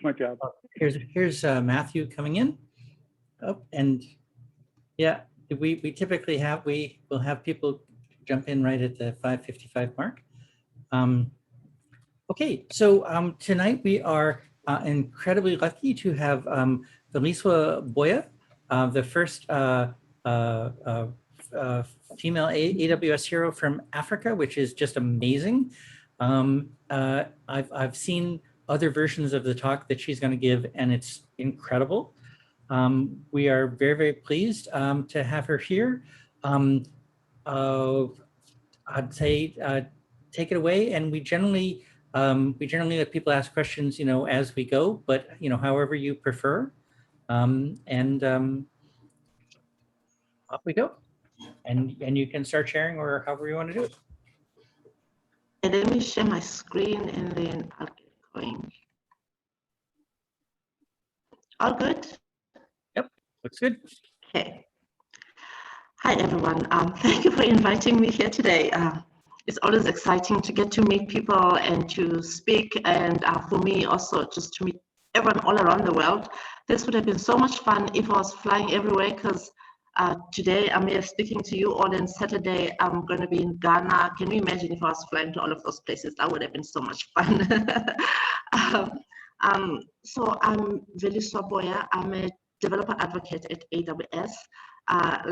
my job. Here's Matthew coming in. Oh, and yeah, we typically we'll have people jump in right at the 5:55 mark. Okay, so tonight we are incredibly lucky to have Veliswa Boya, the first female AWS Hero from Africa, which is just amazing. I've seen other versions of the talk that she's going to give, and it's incredible. We are very, very pleased to have her here. I'd say take it away, and we generally let people ask questions, as we go, but however you prefer, and off we go. And you can start sharing or however you want to do it. Let me share my screen and then I'll get going. All good? Yep, looks good. Okay. Hi, everyone. Thank you for inviting me here today. It's always exciting to get to meet people and to speak, and for me also just to meet everyone all around the world. This would have been so much fun if I was flying everywhere, because today I'm here speaking to you all, and Saturday I'm going to be in Ghana. Can you imagine if I was flying to all of those places? That would have been so much fun. So I'm Veliswa Boya. I'm a developer advocate at AWS.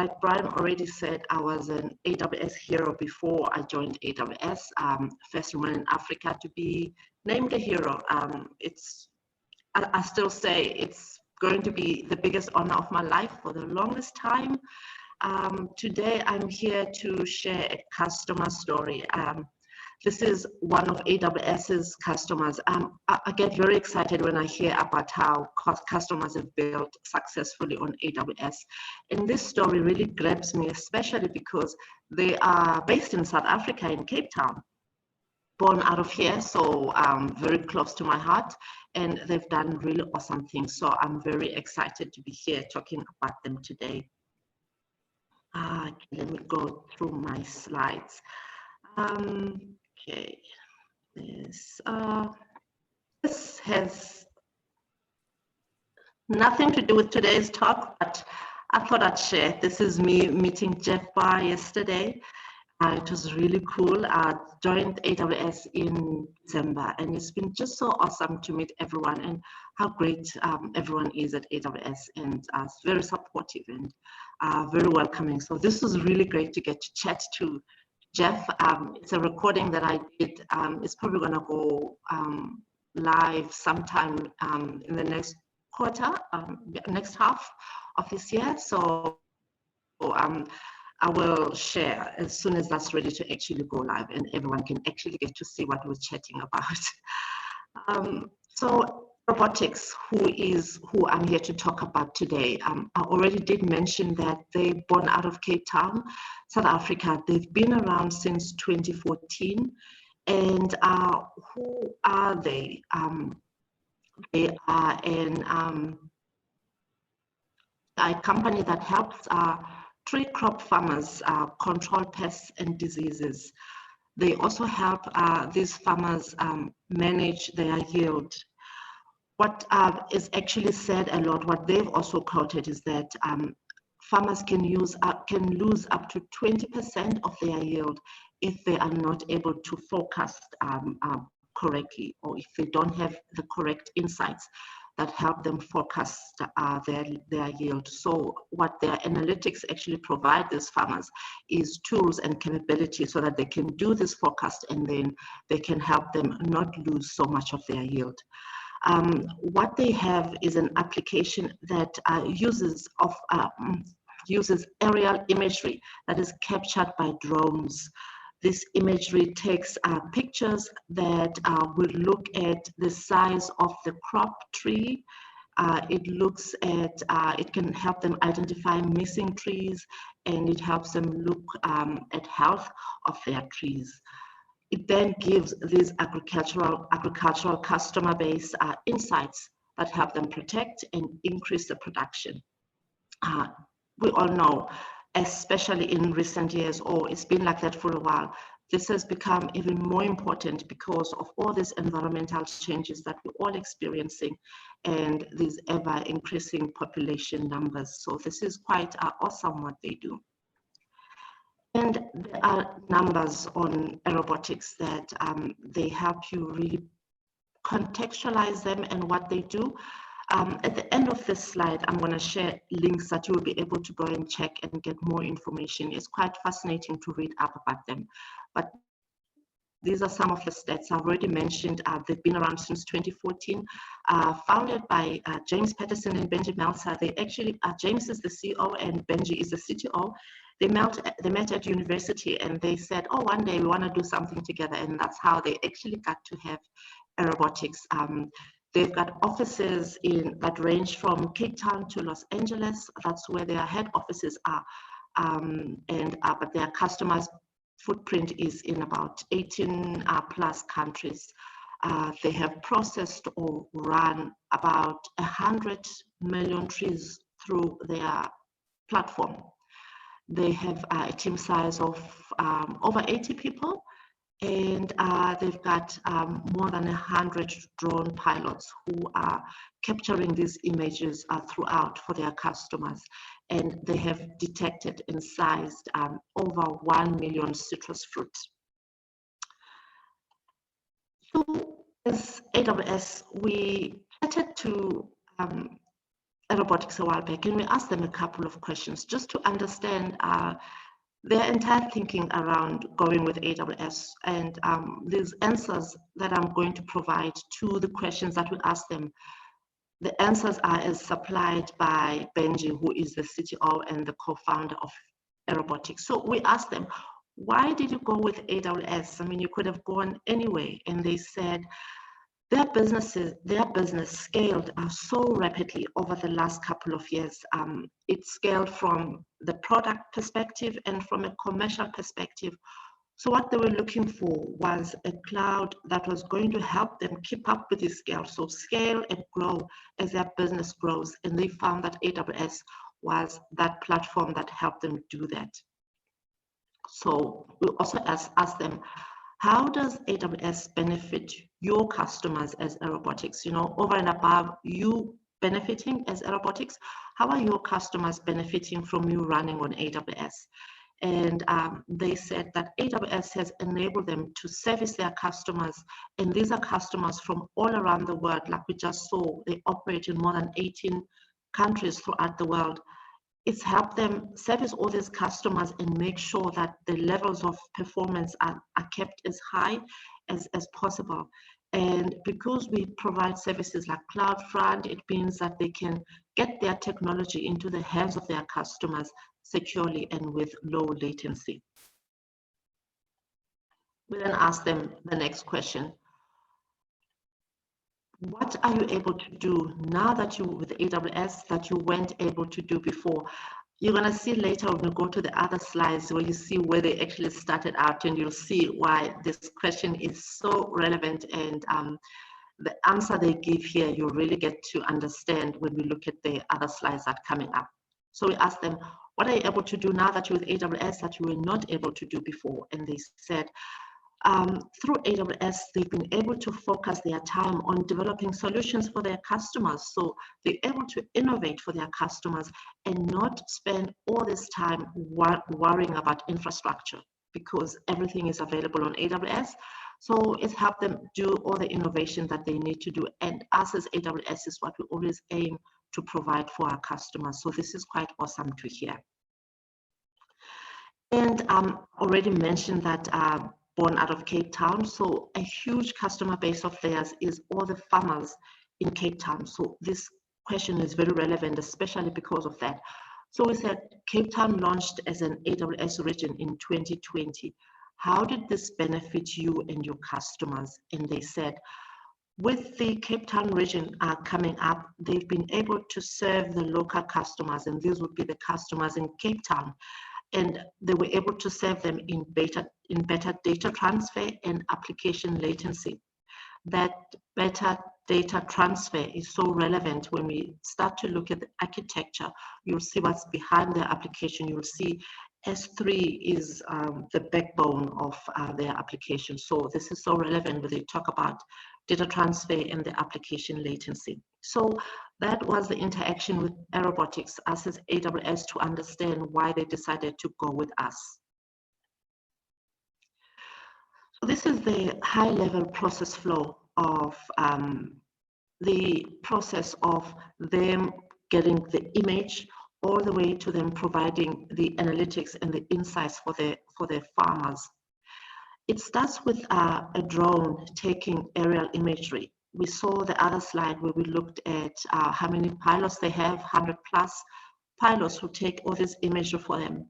Like Brian already said, I was an AWS hero before I joined AWS. First woman in Africa to be named a hero. I still say it's going to be the biggest honor of my life for the longest time. Today, I'm here to share a customer story. This is one of AWS's customers. I get very excited when I hear about how customers have built successfully on AWS. And this story really grabs me, especially because they are based in South Africa, in Cape Town. Born out of here, so very close to my heart, and they've done really awesome things. So I'm very excited to be here talking about them today. Let me go through my slides. Okay, this has nothing to do with today's talk, but I thought I'd share. This is me meeting Jeff Barr yesterday. It was really cool. I joined AWS in December, and it's been just so awesome to meet everyone and how great everyone is at AWS, and very supportive and very welcoming. So this was really great to get to chat to Jeff. It's a recording that I did. It's probably going to go live sometime in the next quarter, next half of this year. So I will share as soon as that's ready to actually go live and everyone can actually get to see what we're chatting about. So robotics, who I'm here to talk about today. I already did mention that they're born out of Cape Town, South Africa. They've been around since 2014. And who are they? They are a company that helps tree crop farmers control pests and diseases. They also help these farmers manage their yield. What is actually said a lot, what they've also quoted is that farmers can lose up to 20% of their yield if they are not able to forecast correctly, or if they don't have the correct insights that help them forecast their yield. So what their analytics actually provide these farmers is tools and capabilities so that they can do this forecast, and then they can help them not lose so much of their yield. What they have is an application that uses aerial imagery that is captured by drones. This imagery takes pictures that will look at the size of the crop tree. It can help them identify missing trees, and it helps them look at health of their trees. It then gives these agricultural customer base insights that help them protect and increase the production. We all know, especially in recent years, or it's been like that for a while, this has become even more important because of all these environmental changes that we're all experiencing and these ever increasing population numbers. So this is quite awesome what they do. And there are numbers on robotics that they help you really contextualize them and what they do. At the end of this slide, I'm going to share links that you will be able to go and check and get more information. It's quite fascinating to read up about them. But these are some of the stats I've already mentioned. They've been around since 2014, founded by James Patterson and Benji Meltzer. They actually, James is the CEO and Benji is the CTO. They met at university and they said, oh, one day we want to do something together. And that's how they actually got to have robotics. They've got offices that range from Cape Town to Los Angeles. That's where their head offices are. But their customers' footprint is in about 18 plus countries. They have processed or run about 100 million trees through their platform. They have a team size of over 80 people. And they've got more than 100 drone pilots who are capturing these images throughout for their customers. And they have detected and sized over 1 million citrus fruits. So as AWS, we chatted to robotics a while back, and we asked them a couple of questions just to understand their entire thinking around going with AWS. And these answers that I'm going to provide to the questions that we asked them, the answers are as supplied by Benji, who is the CTO and the co-founder of Robotics. So we asked them, why did you go with AWS? I mean, you could have gone anyway. And they said, their business scaled so rapidly over the last couple of years. It scaled from the product perspective and from a commercial perspective. So what they were looking for was a cloud that was going to help them keep up with this scale. So scale and grow as their business grows. And they found that AWS was that platform that helped them do that. So we also asked them, how does AWS benefit your customers as robotics? You know, over and above you benefiting as robotics, how are your customers benefiting from you running on AWS? And they said that AWS has enabled them to service their customers. And these are customers from all around the world. Like we just saw, they operate in more than 18 countries throughout the world. It's helped them service all these customers and make sure that the levels of performance are kept as high as possible. And because we provide services like CloudFront, it means that they can get their technology into the hands of their customers securely and with low latency. We then ask them the next question. What are you able to do now that you with AWS that you weren't able to do before? You're going to see later when we go to the other slides where you see where they actually started out, and you'll see why this question is so relevant, and the answer they give here you really get to understand when we look at the other slides that are coming up. So we asked them, what are you able to do now that you're with AWS that you were not able to do before? And they said, through AWS, they've been able to focus their time on developing solutions for their customers. So they're able to innovate for their customers and not spend all this time worrying about infrastructure, because everything is available on AWS. So it's helped them do all the innovation that they need to do. And us as AWS is what we always aim to provide for our customers. So this is quite awesome to hear. And already mentioned that born out of Cape Town. So a huge customer base of theirs is all the farmers in Cape Town. So this question is very relevant, especially because of that. So we said Cape Town launched as an AWS region in 2020. How did this benefit you and your customers? And they said, with the Cape Town region coming up, they've been able to serve the local customers, and these would be the customers in Cape Town. And they were able to serve them in better data transfer and application latency. That better data transfer is so relevant when we start to look at the architecture. You'll see what's behind the application. You'll see S3 is the backbone of their application. So this is so relevant when they talk about data transfer and the application latency. So that was the interaction with Aerobotics, us as AWS, to understand why they decided to go with us. So this is the high-level process flow of the process of them getting the image all the way to them providing the analytics and the insights for the farmers. It starts with a drone taking aerial imagery. We saw the other slide where we looked at how many pilots they have, 100 plus pilots who take all this imagery for them.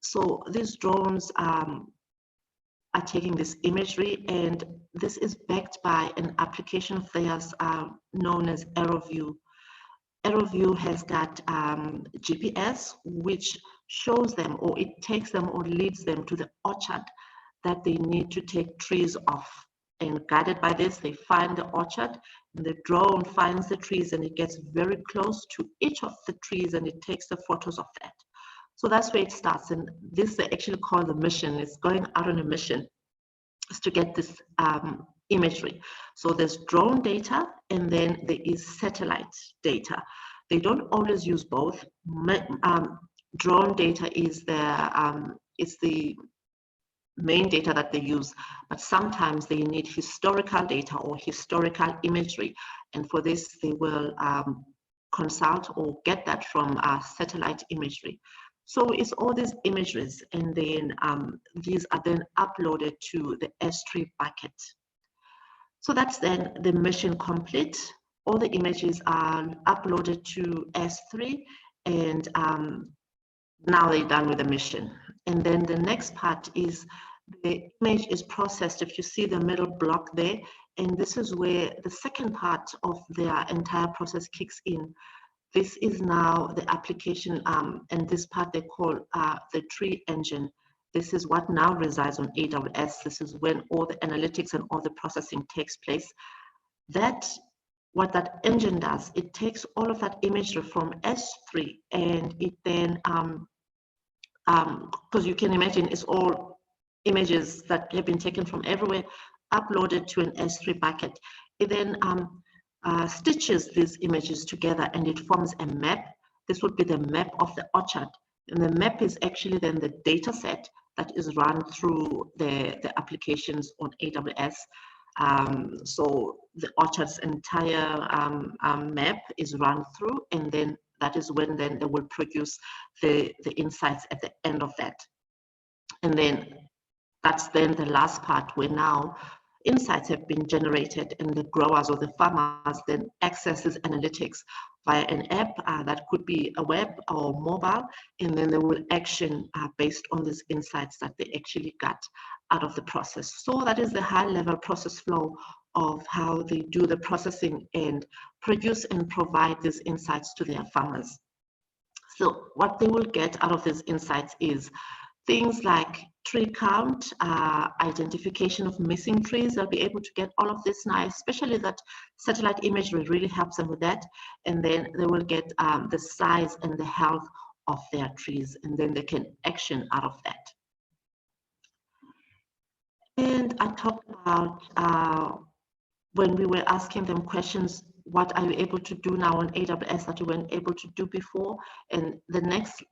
So these drones are taking this imagery, and this is backed by an application of theirs known as AeroView. AeroView has got GPS, which shows them, or it takes them or leads them to the orchard that they need to take trees off. And guided by this, they find the orchard, and the drone finds the trees, and it gets very close to each of the trees, and it takes the photos of that. So that's where it starts, and this they actually call the mission. It's going out on a mission, is to get this imagery. So there's drone data, and then there is satellite data. They don't always use both. Drone data is the main data that they use, but sometimes they need historical data or historical imagery, and for this they will consult or get that from satellite imagery. So it's all these images, and then these are then uploaded to the S3 bucket. So that's then the mission complete. All the images are uploaded to S3, and now they're done with the mission. And then the next part is the image is processed. If you see the middle block there, and this is where the second part of their entire process kicks in. This is now the application, and this part they call the tree engine. This is what now resides on AWS. This is when all the analytics and all the processing takes place. What that engine does, it takes all of that imagery from S3, and it then, because you can imagine it's all images that have been taken from everywhere, uploaded to an S3 bucket. It then stitches these images together, and it forms a map. This would be the map of the orchard, and the map is actually then the data set that is run through the applications on AWS. So the orchard's entire map is run through, and then that is when then they will produce the insights at the end of that. And then that's then the last part where now insights have been generated, and the growers or the farmers then access this analytics via an app that could be a web or mobile, and then they will action based on these insights that they actually got out of the process. So that is the high level process flow of how they do the processing and produce and provide these insights to their farmers. So what they will get out of these insights is things like tree count, identification of missing trees. They'll be able to get all of this now, especially that satellite imagery really helps them with that. And then they will get the size and the health of their trees, and then they can action out of that. And I talked about when we were asking them questions, what are you able to do now on AWS that you weren't able to do before? And the next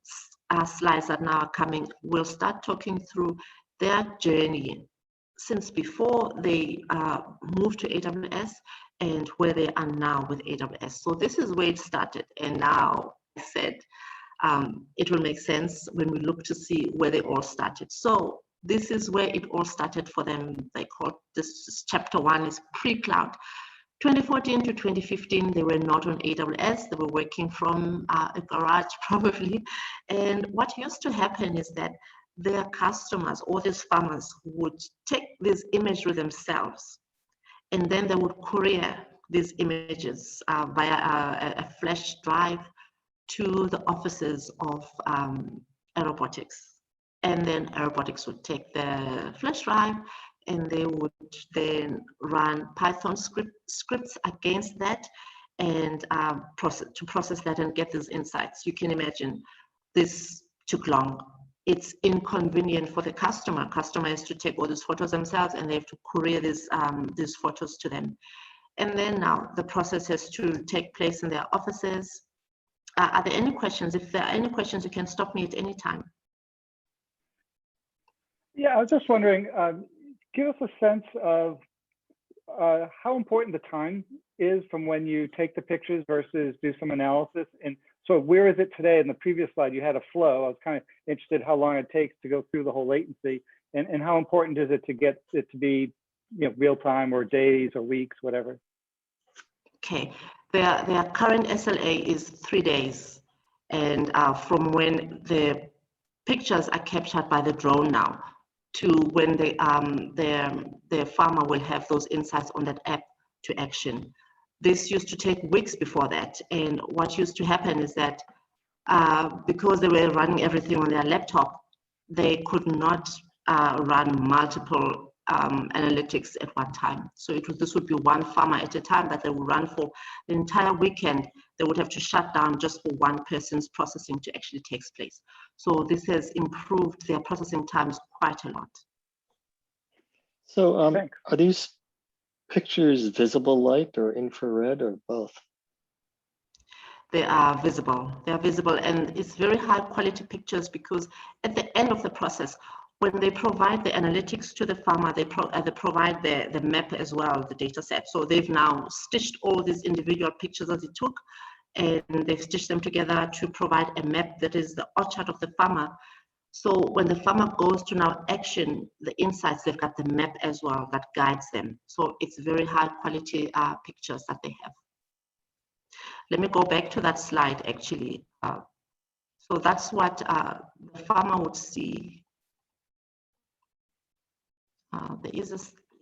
slides that now are coming will start talking through their journey since before they moved to AWS and where they are now with AWS. So this is where it started, and now I said it will make sense when we look to see where they all started. So this is where it all started for them. They call this chapter 1 is Precloud. 2014 to 2015, they were not on AWS. They were working from a garage probably. And what used to happen is that their customers or these farmers would take this imagery themselves, and then they would courier these images via a flash drive to the offices of Aerobotics. And then Aerobotics would take the flash drive, and they would then run Python scripts against that and process that and get these insights. You can imagine this took long. It's inconvenient for the customer. Customer has to take all these photos themselves, and they have to courier these photos to them. And then now the process has to take place in their offices. Are there any questions? If there are any questions, you can stop me at any time. Yeah, I was just wondering, give us a sense of how important the time is from when you take the pictures versus do some analysis. And so where is it today? In the previous slide, you had a flow. I was kind of interested how long it takes to go through the whole latency, and how important is it to get it to be, you know, real time or days or weeks, whatever. Okay, their current SLA is 3 days, and from when the pictures are captured by the drone now to when the farmer will have those insights on that app to action. This used to take weeks before that, and what used to happen is that because they were running everything on their laptop, they could not run multiple analytics at one time. So this would be one farmer at a time that they would run for the entire weekend. They would have to shut down just for one person's processing to actually take place. So this has improved their processing times quite a lot. So are these pictures visible light or infrared or both? They are visible. They are visible, and it's very high quality pictures because at the end of the process, when they provide the analytics to the farmer, they provide the map as well, the data set. So they've now stitched all these individual pictures that they took, and they've stitched them together to provide a map that is the orchard of the farmer. So when the farmer goes to now action the insights, they've got the map as well that guides them. So it's very high quality pictures that they have. Let me go back to that slide actually. So that's what the farmer would see.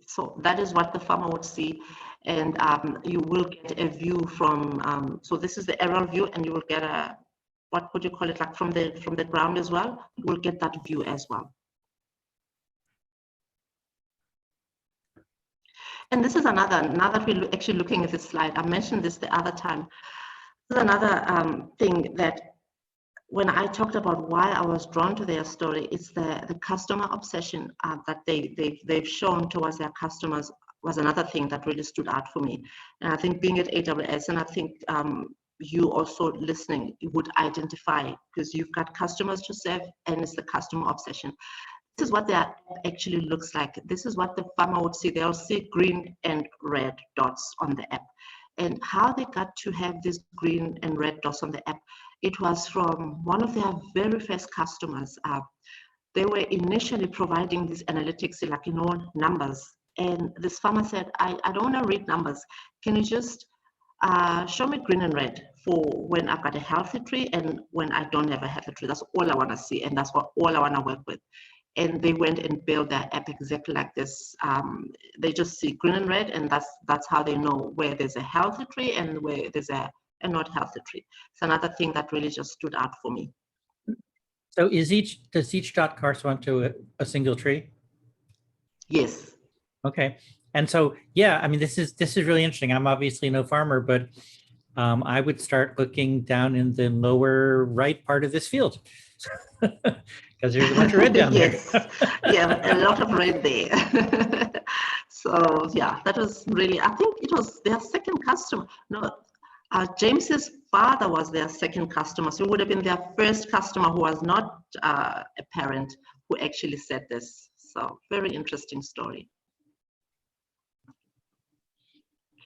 So that is what the farmer would see, and you will get a view from. So this is the aerial view, and you will get a, what would you call it, like from the ground as well. You will get that view as well. And this is another. Now that we're actually looking at this slide, I mentioned this the other time. This is another thing that, when I talked about why I was drawn to their story, it's the customer obsession that they've shown towards their customers was another thing that really stood out for me. And I think being at AWS, and I think you also listening would identify, because you've got customers to serve, and it's the customer obsession. This is what their app actually looks like. This is what the farmer would see. They'll see green and red dots on the app. And how they got to have these green and red dots on the app, it was from one of their very first customers. They were initially providing these analytics, like, you know, numbers. And this farmer said, I don't want to read numbers. Can you just show me green and red for when I've got a healthy tree and when I don't have a healthy tree? That's all I want to see, and that's what all I want to work with. And they went and built their app exactly like this. They just see green and red, and that's how they know where there's a healthy tree and where there's a not healthy tree. It's another thing that really just stood out for me. So does each dot correspond to a single tree? Yes. Okay. And so, yeah, I mean, this is really interesting. I'm obviously no farmer, but I would start looking down in the lower right part of this field because there's a bunch of red down yes. there. Yeah, a lot of red there. So yeah, that was really, I think it was their second customer. No, James's father was their second customer. So it would have been their first customer who was not a parent who actually said this. So very interesting story.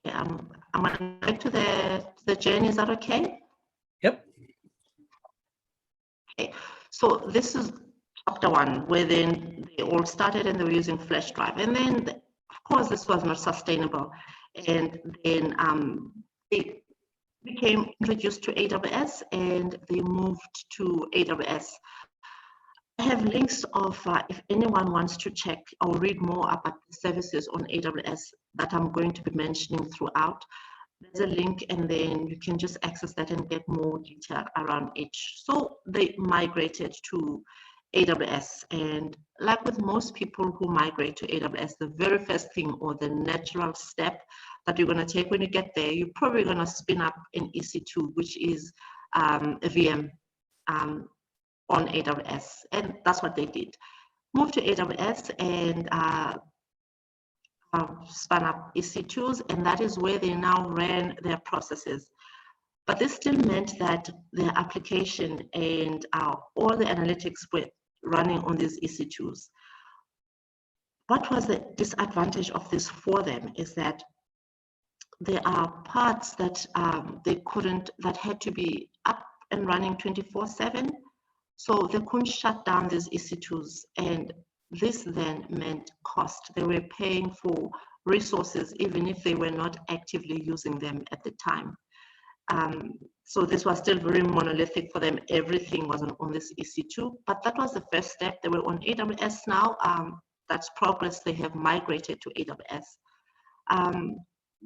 Okay, I'm going to back to the journey. Is that okay? Yep. Okay, so this is chapter 1, where then they all started and they were using flash drive. And then, of course, this was not sustainable. And then they became introduced to AWS, and they moved to AWS. I have links of, if anyone wants to check or read more about the services on AWS that I'm going to be mentioning throughout. There's a link, and then you can just access that and get more detail around each. So they migrated to AWS, and like with most people who migrate to AWS, the very first thing or the natural step that you're going to take when you get there, you're probably going to spin up an EC2, which is a VM. on AWS, and that's what they did. Moved to AWS and spun up EC2s, and that is where they now ran their processes. But this still meant that their application and all the analytics were running on these EC2s. What was the disadvantage of this for them is that there are parts that that had to be up and running 24/7. So they couldn't shut down these EC2s. And this then meant cost. They were paying for resources, even if they were not actively using them at the time. So this was still very monolithic for them. Everything was on this EC2, but that was the first step. They were on AWS now. That's progress. They have migrated to AWS.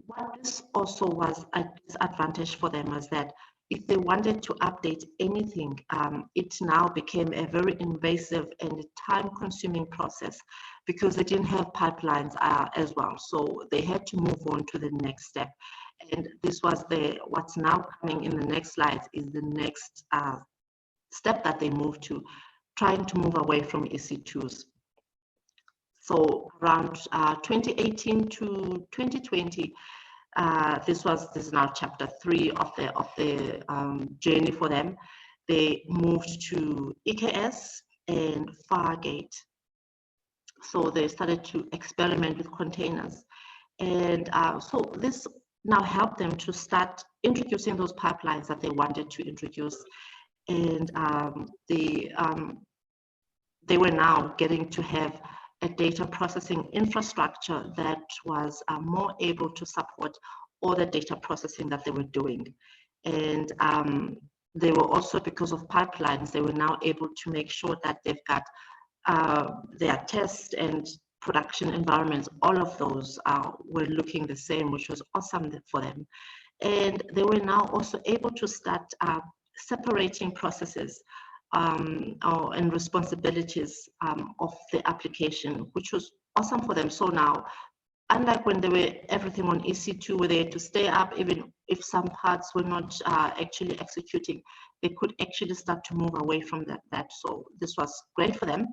What this also was a disadvantage for them was that if they wanted to update anything, it now became a very invasive and time-consuming process because they didn't have pipelines as well. So they had to move on to the next step. And this was what's now coming in the next slides is the next step that they moved to, trying to move away from EC2s. So around 2018 to 2020, this is now chapter 3 of the journey for them. They moved to EKS and Fargate. So they started to experiment with containers. And so this now helped them to start introducing those pipelines that they wanted to introduce. And they were now getting to have a data processing infrastructure that was more able to support all the data processing that they were doing. And they were also, because of pipelines, they were now able to make sure that they've got their test and production environments, all of those were looking the same, which was awesome for them. And they were now also able to start separating processes and responsibilities of the application, which was awesome for them. So now, unlike when they were everything on EC2, where they had to stay up, even if some parts were not actually executing, they could actually start to move away from that. So this was great for them.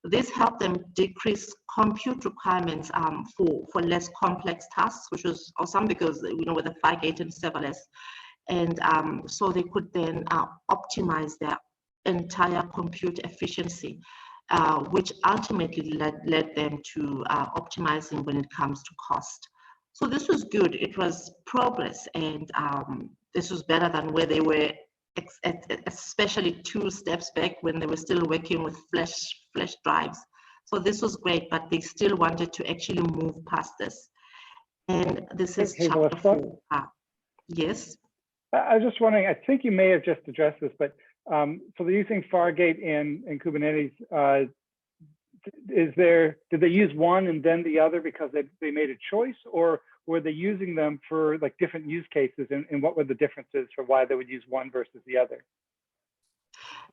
This helped them decrease compute requirements for less complex tasks, which was awesome because, you know, with the Fargate and serverless. And so they could then optimize their entire compute efficiency, which ultimately led them to optimizing when it comes to cost. So this was good. It was progress, and this was better than where they were, especially 2 steps back when they were still working with flash drives. So this was great, but they still wanted to actually move past this. And this is chapter 4. Yes. I was just wondering, I think you may have just addressed this, but so they're using Fargate in Kubernetes. Did they use one and then the other because they made a choice, or were they using them for like different use cases, and what were the differences for why they would use one versus the other?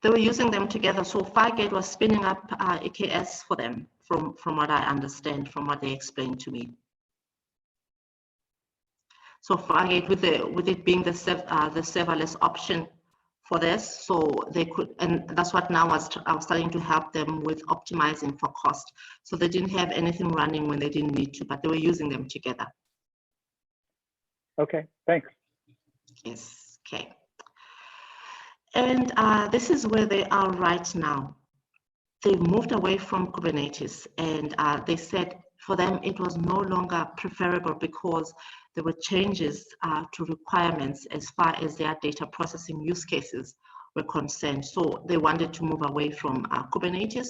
They were using them together. So Fargate was spinning up EKS for them, from what I understand, from what they explained to me. So Fargate, with it being the serverless option for this, so they could, and that's what now was starting to help them with optimizing for cost. So they didn't have anything running when they didn't need to, but they were using them together. Okay, thanks. Yes, okay. And this is where they are right now. They moved away from Kubernetes, and they said for them it was no longer preferable because there were changes to requirements as far as their data processing use cases were concerned. So they wanted to move away from Kubernetes.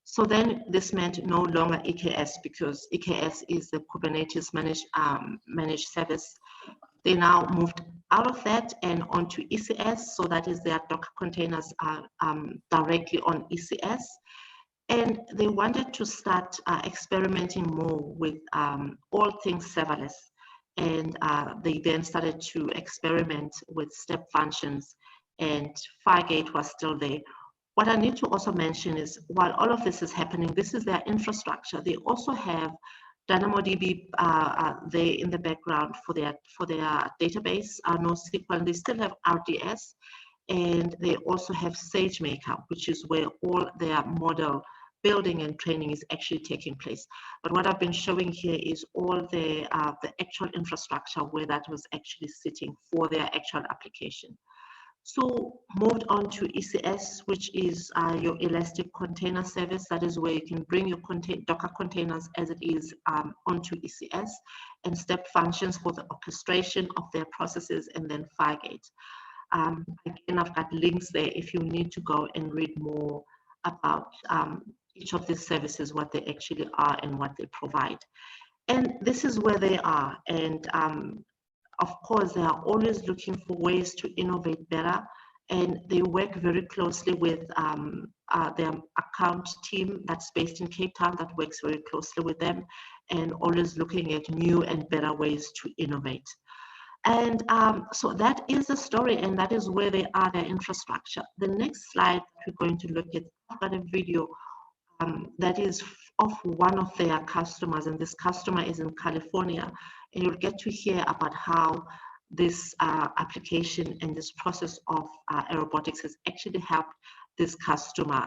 So then this meant no longer EKS, because EKS is the Kubernetes managed service. They now moved out of that and onto ECS. So that is their Docker containers directly on ECS. And they wanted to start experimenting more with all things serverless. And they then started to experiment with step functions, and Fargate was still there. What I need to also mention is, while all of this is happening, this is their infrastructure. They also have DynamoDB there in the background for their database, NoSQL, and they still have RDS. And they also have SageMaker, which is where all their model building and training is actually taking place. But what I've been showing here is all the actual infrastructure where that was actually sitting for their actual application. So moved on to ECS, which is your Elastic Container Service. That is where you can bring your Docker containers as it is onto ECS, and step functions for the orchestration of their processes, and then Fargate. Again, I've got links there if you need to go and read more about each of these services, what they actually are and what they provide. And this is where they are. And of course, they are always looking for ways to innovate better, and they work very closely with their account team that's based in Cape Town that works very closely with them, and always looking at new and better ways to innovate. And so that is the story, and that is where they are, their infrastructure. The next slide we're going to look at, I've got a video that is of one of their customers, and this customer is in California, and you'll get to hear about how this application and this process of aerobotics has actually helped this customer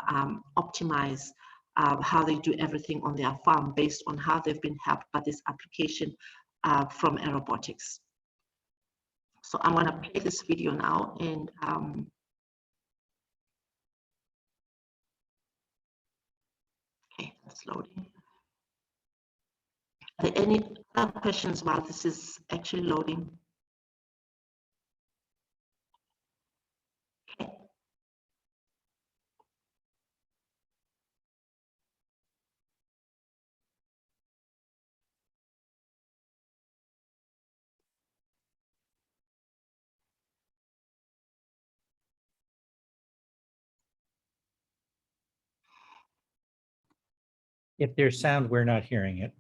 optimize how they do everything on their farm based on how they've been helped by this application from aerobotics. So I'm going to play this video now, and okay, that's loading. Are there any other questions while this is actually loading? Okay. If there's sound, we're not hearing it.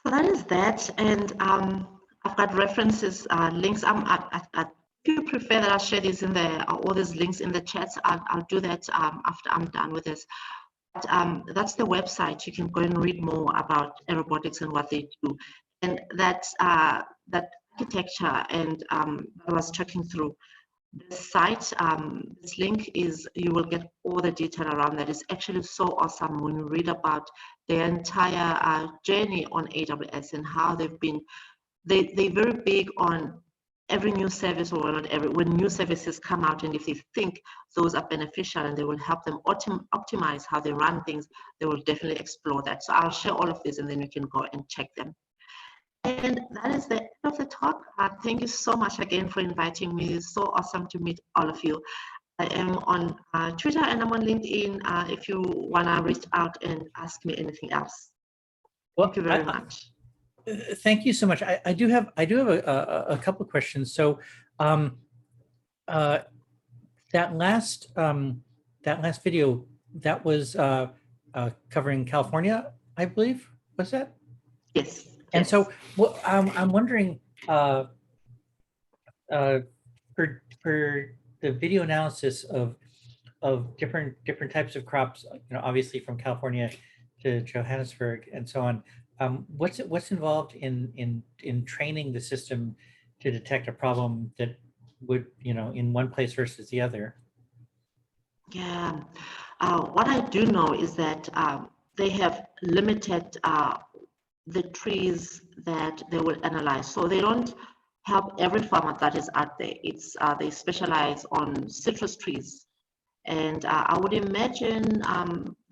So that is that, and I've got references, links. If you prefer that I share these in the all these links in the chats, I'll do that after I'm done with this. But that's the website. You can go and read more about aerobotics and what they do, and that architecture. And I was checking through this site. This link is, you will get all the detail around that. It's actually so awesome when you read about their entire journey on AWS and how they've been, they're very big on every new service, or not every, when new services come out, and if they think those are beneficial and they will help them optimize how they run things, they will definitely explore that. So I'll share all of this, and then you can go and check them. And that is the end of the talk. Thank you so much again for inviting me. It's so awesome to meet all of you. I am on Twitter and I'm on LinkedIn if you want to reach out and ask me anything else. Well, Thank you very much. Thank you so much. I do have a couple of questions. So that last video, that was covering California, I believe, was that? Yes. And yes. so well, I'm wondering for the video analysis of different types of crops, obviously from California to Johannesburg and so on. What's involved in training the system to detect a problem that would, in one place versus the other? Yeah, what I do know is that they have limited the trees that they will analyze. So they don't help every farmer that is out there. It's they specialize on citrus trees. And I would imagine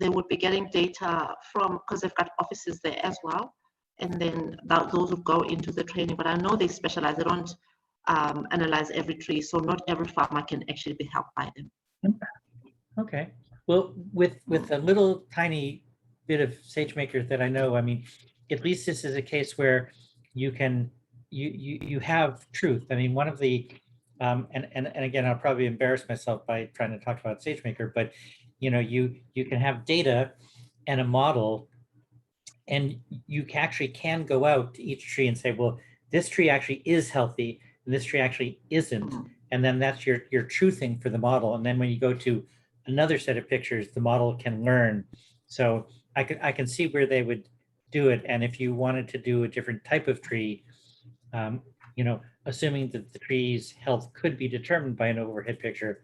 they would be getting data from, because they've got offices there as well. And then those would go into the training. But I know they specialize, they don't analyze every tree. So not every farmer can actually be helped by them. Okay. Well, with a little tiny bit of SageMaker that I know, I mean, at least this is a case where you can you have truth. I mean, one of the and again, I'll probably embarrass myself by trying to talk about SageMaker, but you can have data and a model, and you actually can go out to each tree and say, well, this tree actually is healthy, and this tree actually isn't, and then that's your truthing for the model. And then when you go to another set of pictures, the model can learn. So I can see where they would do it. And if you wanted to do a different type of tree, assuming that the tree's health could be determined by an overhead picture,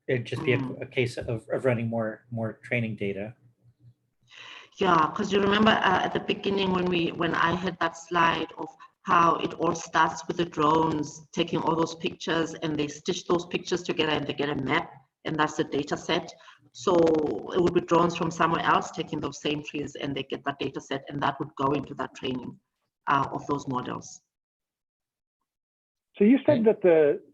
it'd just be a case of running more training data. Yeah, because you remember at the beginning when I had that slide of how it all starts with the drones taking all those pictures and they stitch those pictures together and they get a map, and that's the data set. So it would be drones from somewhere else taking those same trees and they get that data set, and that would go into that training of those models. So you said that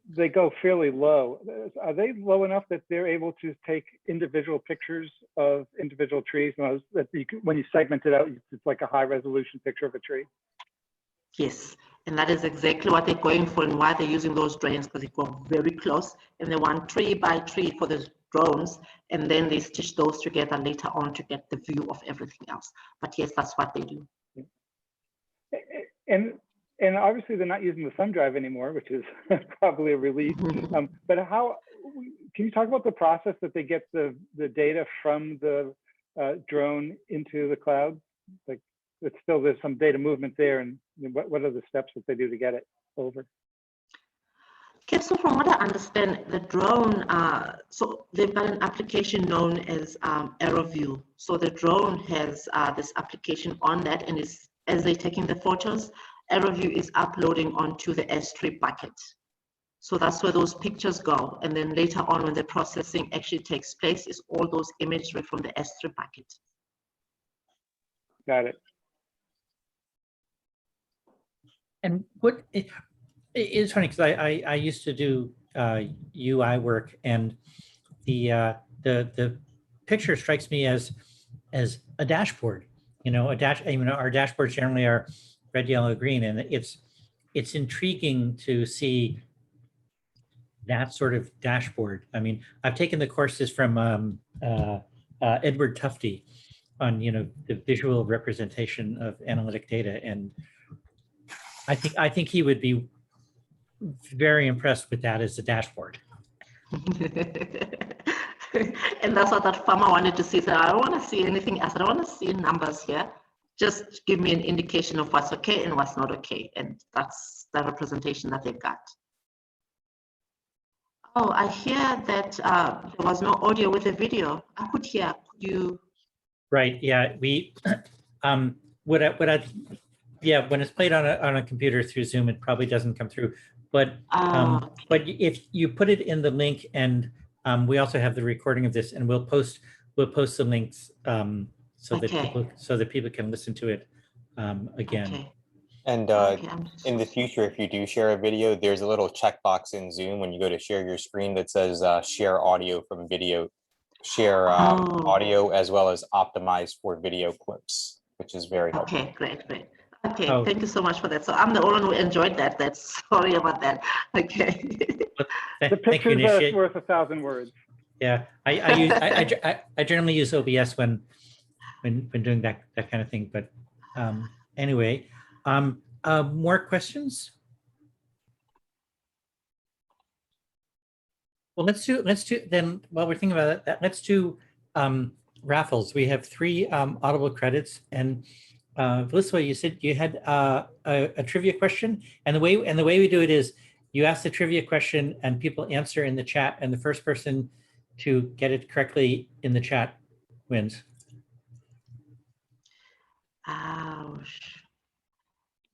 they go fairly low. Are they low enough that they're able to take individual pictures of individual trees? And that when you segment it out, it's like a high resolution picture of a tree? Yes, and that is exactly what they're going for and why they're using those drones, because they go very close and they want tree by tree for the drones, and then they stitch those together later on to get the view of everything else. But yes, that's what they do. And obviously they're not using the thumb drive anymore, which is probably a relief. But how can you talk about the process that they get the data from the drone into the cloud? Like, it's still, there's some data movement there, and what are the steps that they do to get it over? Okay, so from what I understand, the drone, so they've got an application known as AeroView. So the drone has this application on that, and as they're taking the photos, AeroView is uploading onto the S3 bucket. So that's where those pictures go. And then later on, when the processing actually takes place, is all those imagery from the S3 bucket. Got it. And what it's funny, because I used to do UI work, and the picture strikes me as a dashboard. Our dashboards generally are red, yellow, green, and it's intriguing to see that sort of dashboard. I mean, I've taken the courses from Edward Tufte on the visual representation of analytic data, and I think he would be very impressed with that as a dashboard. And that's what that farmer wanted to see. So I don't want to see anything else. I don't want to see numbers here. Just give me an indication of what's okay and what's not okay. And that's the representation that they've got. Oh, I hear that there was no audio with the video. I could hear. Could you? Right. Yeah. We. Yeah. When it's played on a computer through Zoom, it probably doesn't come through. But but if you put it in the link, and we also have the recording of this, and we'll post the links so that people can listen to it again. Okay. And Okay, in the future, if you do share a video, there's a little checkbox in Zoom when you go to share your screen that says share audio from video, share Oh. audio as well as optimize for video clips, which is very helpful. Okay, great. Okay, Oh. thank you so much for that. So I'm the only one who enjoyed that. That's sorry about that. Okay. The Thank you, pictures Nishi. are worth 1,000 words. Yeah, I generally use OBS when doing that kind of thing. But anyway, more questions? Well, let's do then. While we're thinking about that, let's do raffles. We have 3 Audible credits, and Veliswa, you said you had a trivia question, and the way we do it is you ask the trivia question, and people answer in the chat, and the first person to get it correctly in the chat wins. Ouch.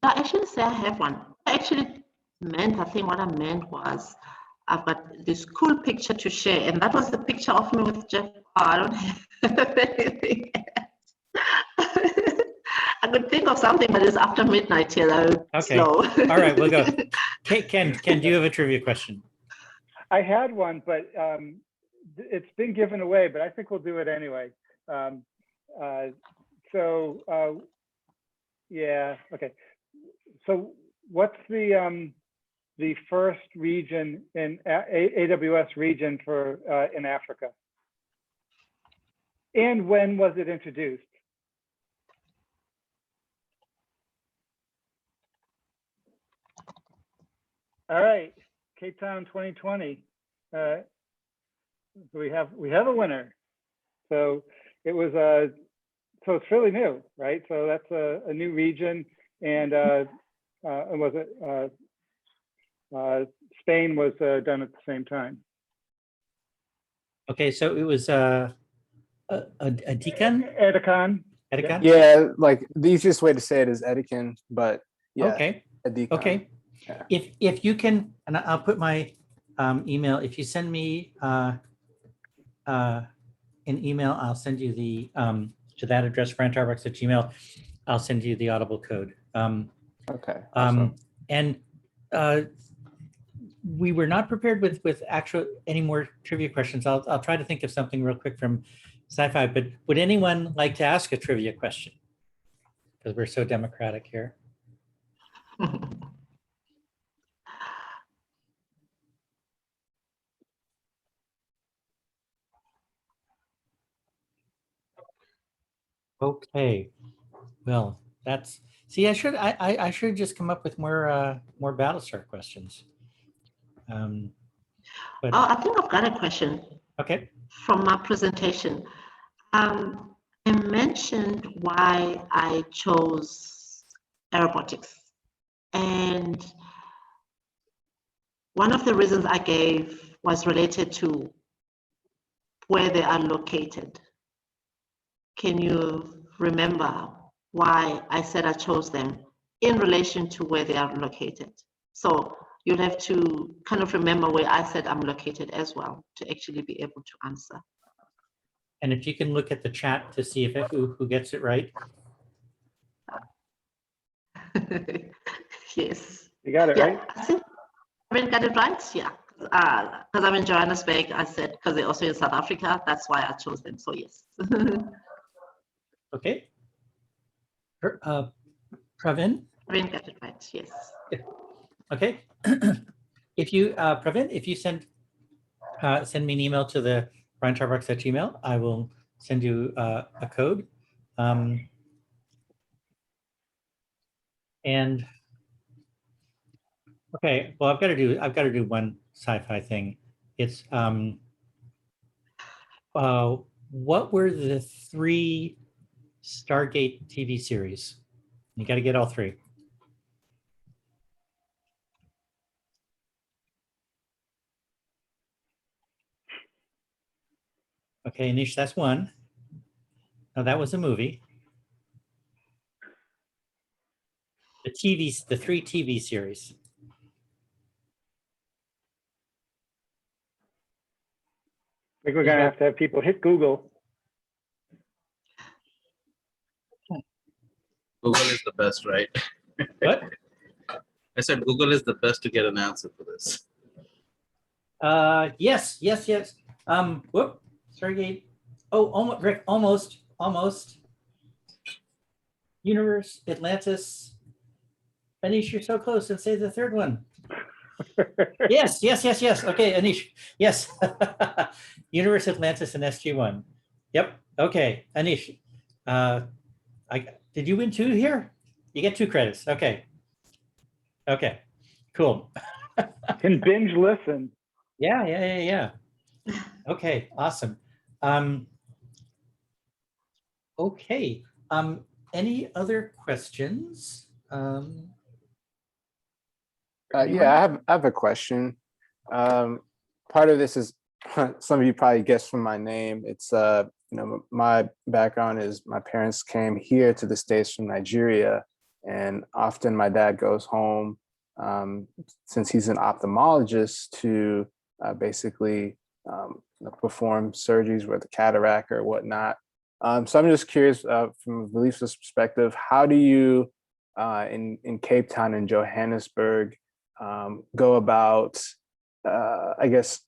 No, actually say I have one. I think what I meant was I've got this cool picture to share, and that was the picture of me with Jeff. Oh, I don't have anything else. I could think of something, but it's after midnight here. Okay. Slow. All right, we'll go. Ken, do you have a trivia question? I had one, but it's been given away, but I think we'll do it anyway. Yeah, okay. So what's the first region in AWS region for in Africa? And when was it introduced? All right, Cape Town 2020. So we have a winner. So it was so it's fairly new, right? So that's a new region, and was it Spain was done at the same time. Okay, so it was a deacon. Edikan. Edikan? Yeah, like the easiest way to say it is Edikan, but yeah. Okay. Edikan. Okay. Yeah. If you can, and I'll put my email. If you send me an email, I'll send you the to that address, frantarbox@gmail. I'll send you the Audible code. Okay. Awesome. And we were not prepared with actual any more trivia questions. I'll try to think of something real quick from sci-fi. But would anyone like to ask a trivia question? Because we're so democratic here. Okay, well, that's, see, I should just come up with more Battlestar questions. But Oh, I think I've got a question okay, from my presentation. I mentioned why I chose aerobotics, and one of the reasons I gave was related to where they are located. Can you remember why I said I chose them in relation to where they are located? So you'll have to kind of remember where I said I'm located as well to actually be able to answer. and if you can look at the chat to see if who gets it right. Yes. You got it, right? I think I got it right. Yeah. Because I'm in Johannesburg, I said, because they're also in South Africa. That's why I chose them. So yes. Okay. Pravin? Pravin got it right. Yes. Okay. If you, Pravin, if you send me an email to the briantarbox@gmail, I will send you a code. And okay, well, I've got to do one sci-fi thing. It's what were the 3 Stargate TV series? You got to get all 3. Okay, Anish, that's one. No, that was a movie. The 3 TV series. I think we're gonna have to have people hit Google. Google is the best, right? What? I said Google is the best to get an answer for this. Yes. Whoop. Stargate. Oh, almost, Rick. Almost. Universe, Atlantis. Anish, you're so close. And say the third one. Yes. Okay, Anish. Yes. Universe, Atlantis, and SG1. Yep. Okay, Anish. Did you win 2 here? You get 2 credits. Okay. Cool. Can binge listen. Yeah. Okay, awesome. Okay. Any other questions? Yeah, I have a question. Part of this is some of you probably guessed from my name. It's my background is my parents came here to the States from Nigeria, and often my dad goes home since he's an ophthalmologist to basically perform surgeries with a cataract or whatnot. So I'm just curious from Veliswa's perspective, how do you in Cape Town and Johannesburg go about, I guess,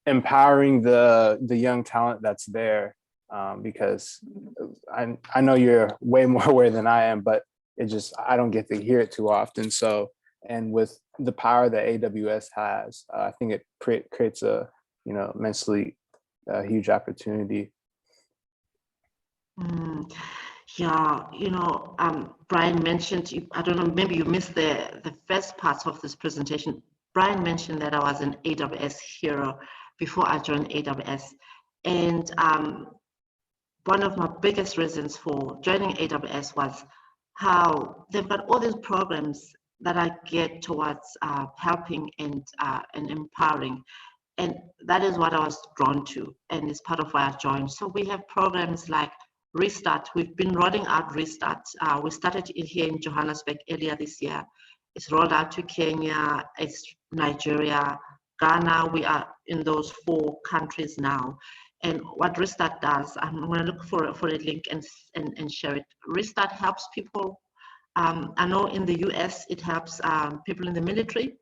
empowering the young talent that's there? Because I know you're way more aware than I am, but I don't get to hear it too often. So, and with the power that AWS has, I think it creates a immensely huge opportunity. Yeah, Brian mentioned, I don't know, maybe you missed the first part of this presentation. Brian mentioned that I was an AWS Hero before I joined AWS. And one of my biggest reasons for joining AWS was how they've got all these programs that I get towards helping and empowering. And that is what I was drawn to, and it's part of why I joined. So we have programs like Restart. We've been rolling out Restart. We started it here in Johannesburg earlier this year. It's rolled out to Kenya, it's Nigeria, Ghana. We are in those 4 countries now. And what Restart does, I'm going to look for a link and share it. Restart helps people. I know in the US, it helps people in the military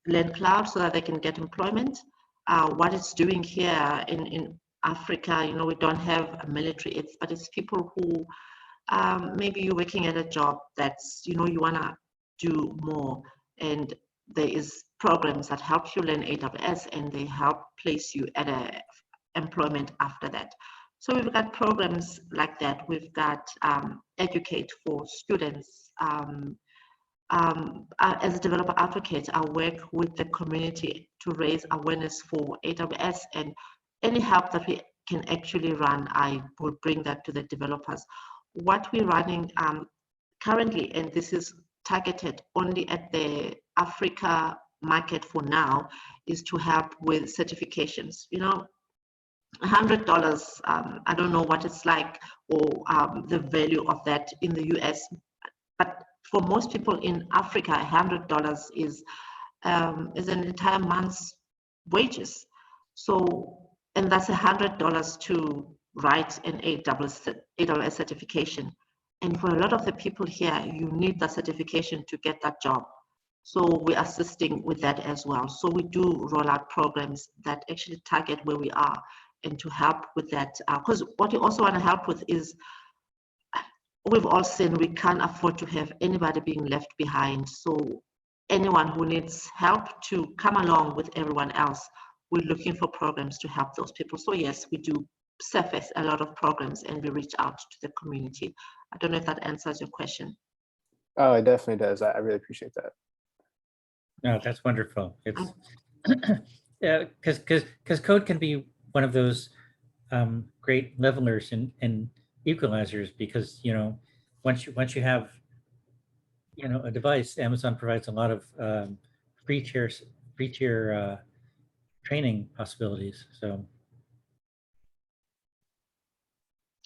learn cloud so that they can get employment. What it's doing here in Africa, we don't have a military, but it's people who maybe you're working at a job that's, you want to do more. And there is programs that help you learn AWS and they help place you at a employment after that. So we've got programs like that. We've got Educate for students. As a developer advocate, I work with the community to raise awareness for AWS, and any help that we can actually run, I will bring that to the developers. What we're running currently, and this is targeted only at the Africa market for now, is to help with certifications. $100, I don't know what it's like or the value of that in the US, but for most people in Africa, $100 is an entire month's wages. So, and that's $100 to write an AWS certification. And for a lot of the people here, you need that certification to get that job. So we're assisting with that as well. So we do roll out programs that actually target where we are and to help with that. Because what we also want to help with is, we've all seen we can't afford to have anybody being left behind. So anyone who needs help to come along with everyone else, we're looking for programs to help those people. So yes, we do surface a lot of programs and we reach out to the community. I don't know if that answers your question. Oh, it definitely does. I really appreciate that. No, that's wonderful. It's because code can be one of those great levelers and equalizers, because once you have a device, Amazon provides a lot of free tier training possibilities. So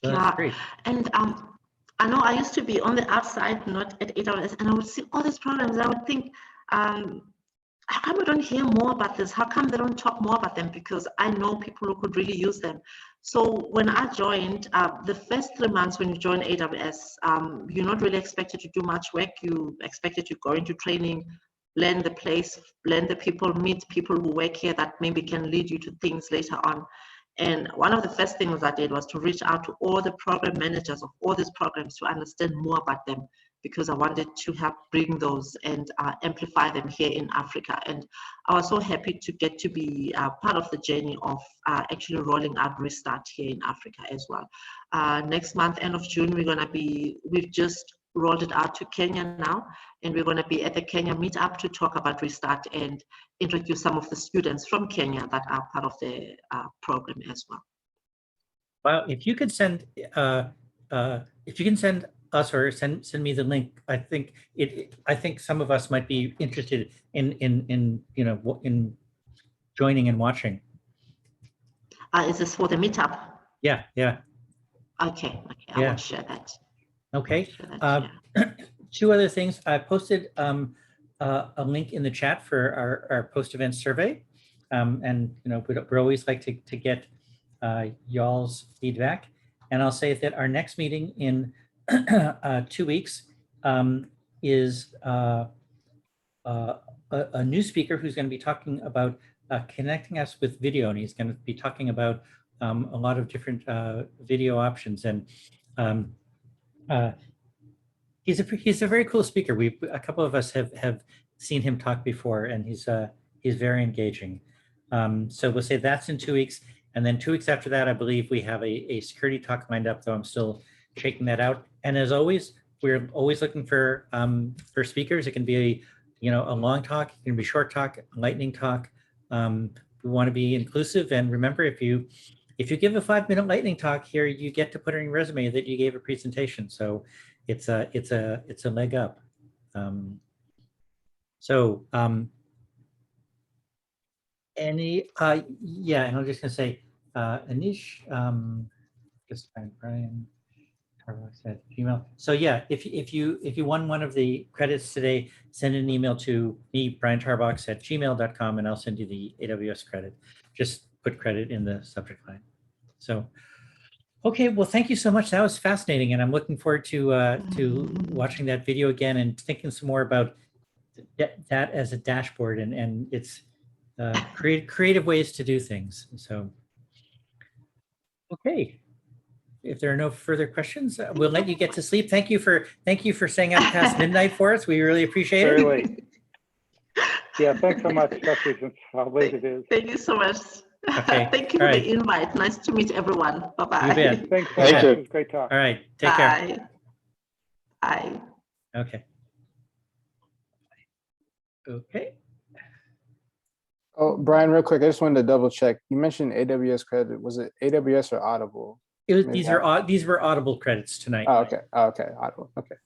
that's great. And I know I used to be on the outside, not at AWS, and I would see all these programs. I would think, how come we don't hear more about this? How come they don't talk more about them? Because I know people who could really use them. So when I joined, the first 3 months when you join AWS, you're not really expected to do much work. You expected to go into training, learn the place, learn the people, meet people who work here that maybe can lead you to things later on. And one of the first things I did was to reach out to all the program managers of all these programs to understand more about them, because I wanted to help bring those and amplify them here in Africa. And I was so happy to get to be part of the journey of actually rolling out Restart here in Africa as well. Next month, end of June, we've just rolled it out to Kenya now, and we're going to be at the Kenya meetup to talk about Restart and introduce some of the students from Kenya that are part of the program as well. Well, if you could send us or send me the link, I think some of us might be interested in joining and watching. Is this for the meetup? Yeah. Okay, I will share that. Okay. Two other things. I posted a link in the chat for our post-event survey, and we'd always like to get y'all's feedback. And I'll say that our next meeting in 2 weeks is a new speaker who's going to be talking about connecting us with video, and he's going to be talking about a lot of different video options. And he's a very cool speaker. A couple of us have seen him talk before, and he's very engaging. So we'll say that's in 2 weeks, and then 2 weeks after that, I believe we have a security talk lined up, though I'm still shaking that out. And as always, we're always looking for speakers. It can be a long talk, it can be a short talk, a lightning talk. We want to be inclusive, and remember, if you give a 5-minute lightning talk here, you get to put in your resume that you gave a presentation. So it's a leg up. And I'm just gonna say, Anish, just find Brian at Gmail. So yeah, if you won one of the credits today, send an email to me, Brian Tarbox at gmail.com, and I'll send you the AWS credit. Just put credit in the subject line. So, okay, well, thank you so much. That was fascinating, and I'm looking forward to watching that video again and thinking some more about that as a dashboard and its creative ways to do things. So, okay. If there are no further questions, we'll let you get to sleep. Thank you for staying up past midnight for us. We really appreciate it. Very late. Yeah, thanks so much, especially since how late it is. Thank you so much. Okay. Thank you for the invite. Nice to meet everyone. Bye-bye. You bet. Thanks so much. It was great talk. All right. Take care. Bye. Okay. Okay. Oh, Brian, real quick, I just wanted to double check. You mentioned AWS credit. Was it AWS or Audible? These were Audible credits tonight. Oh, okay. Oh, okay. Audible. Okay.